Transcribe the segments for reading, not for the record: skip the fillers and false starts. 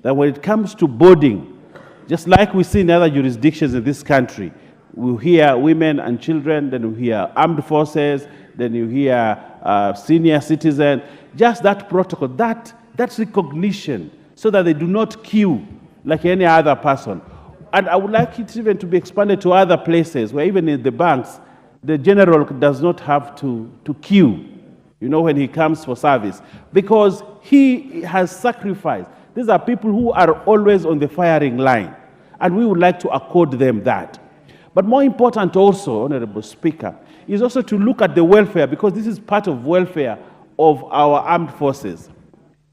that when it comes to boarding, just like we see in other jurisdictions in this country, we hear women and children, then we hear armed forces, then you hear senior citizens, just that protocol, that's recognition, so that they do not queue like any other person. And I would like it even to be expanded to other places, where even in the banks, the general does not have to queue, when he comes for service, because he has sacrificed. These are people who are always on the firing line, and we would like to accord them that. But more important also, Honorable Speaker, is also to look at the welfare, because this is part of welfare of our armed forces.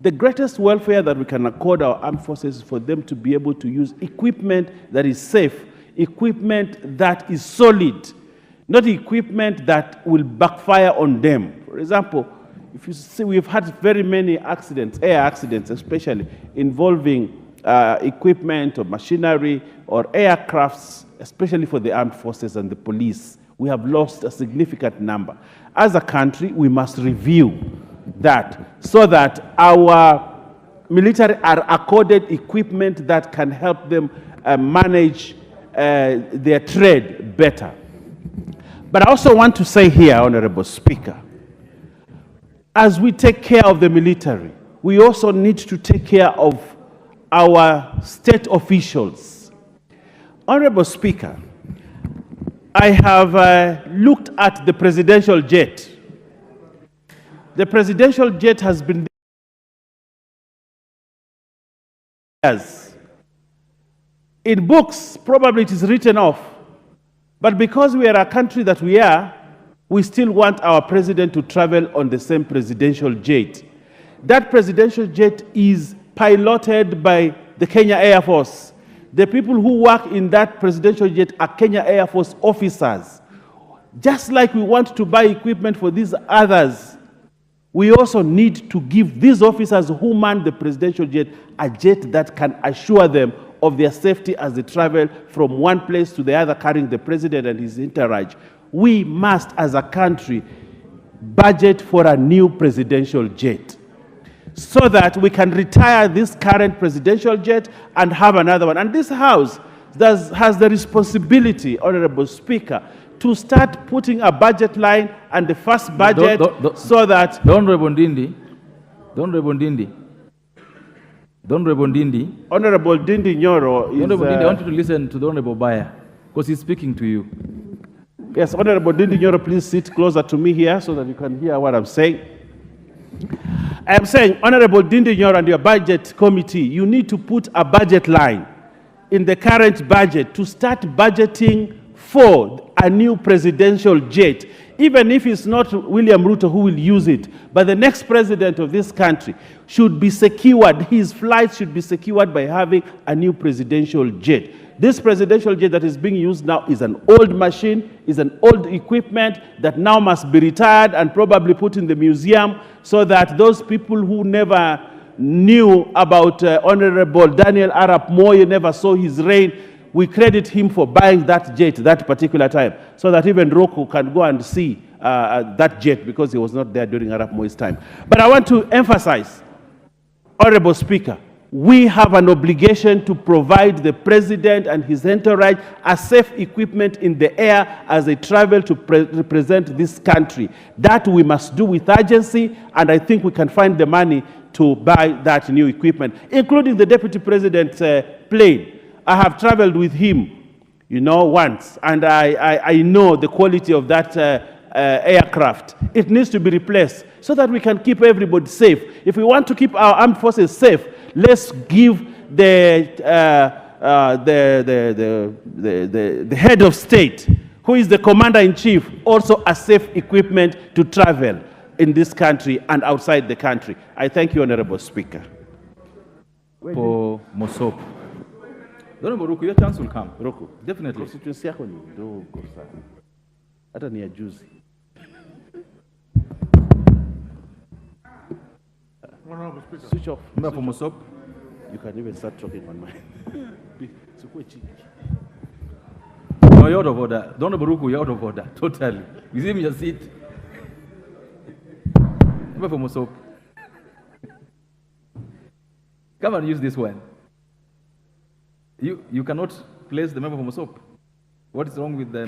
The greatest welfare that we can accord our armed forces is for them to be able to use equipment that is safe, equipment that is solid, not equipment that will backfire on them. For example, if you see, we've had very many accidents, air accidents especially, involving equipment or machinery or aircrafts, especially for the armed forces and the police. We have lost a significant number. As a country, we must review that, so that our military are accorded equipment that can help them manage their trade better. But I also want to say here, Honorable Speaker, as we take care of the military, we also need to take care of our state officials. Honorable Speaker, I have looked at the presidential jet. The presidential jet has been there. In books, probably it is written off. But because we are a country that we are, we still want our president to travel on the same presidential jet. That presidential jet is piloted by the Kenya Air Force. The people who work in that presidential jet are Kenya Air Force officers. Just like we want to buy equipment for these others, we also need to give these officers who man the presidential jet a jet that can assure them of their safety as they travel from one place to the other carrying the president and his entourage. We must, as a country, budget for a new presidential jet so that we can retire this current presidential jet and have another one. And this House has the responsibility, Honorable Speaker, to start putting a budget line and the first budget so that... Honorable Ndidni, Honorable Ndidni Nyoro is... Honorable Ndidni, I want you to listen to the Honorable Baya, because he's speaking to you. Yes, Honorable Ndidni Nyoro, please sit closer to me here so that you can hear what I'm saying. I am saying, Honorable Ndidni Nyoro and your budget committee, you need to put a budget line in the current budget to start budgeting for a new presidential jet, even if it's not William Ruto who will use it, but the next president of this country should be secured, his flights should be secured by having a new presidential jet. This presidential jet that is being used now is an old machine, is an old equipment that now must be retired and probably put in the museum so that those people who never knew about Honorable Daniel Arap Moi, never saw his reign, we credit him for buying that jet that particular time, so that even Roku can go and see that jet, because he was not there during Arap Moi's time. But I want to emphasize, Honorable Speaker, we have an obligation to provide the president and his entourage a safe equipment in the air as they travel to represent this country. That we must do with urgency, and I think we can find the money to buy that new equipment, including the Deputy President's plane. I have traveled with him, once, and I know the quality of that aircraft. It needs to be replaced so that we can keep everybody safe. If we want to keep our armed forces safe, let's give the head of state, who is the commander-in-chief, also a safe equipment to travel in this country and outside the country. I thank you, Honorable Speaker. For Mosop. Honorable Ruku, your chance will come. Ruku. Definitely. Constituency yako ni ndogo sana. Hata ni ya juzi. Switch off. Remember for Mosop? You can even start talking on mine. No, you're out of order. Honorable Ruku, you're out of order. Totally. You see me your seat. Remember for Mosop? Come and use this one. You cannot place the member from SOP. What is wrong with the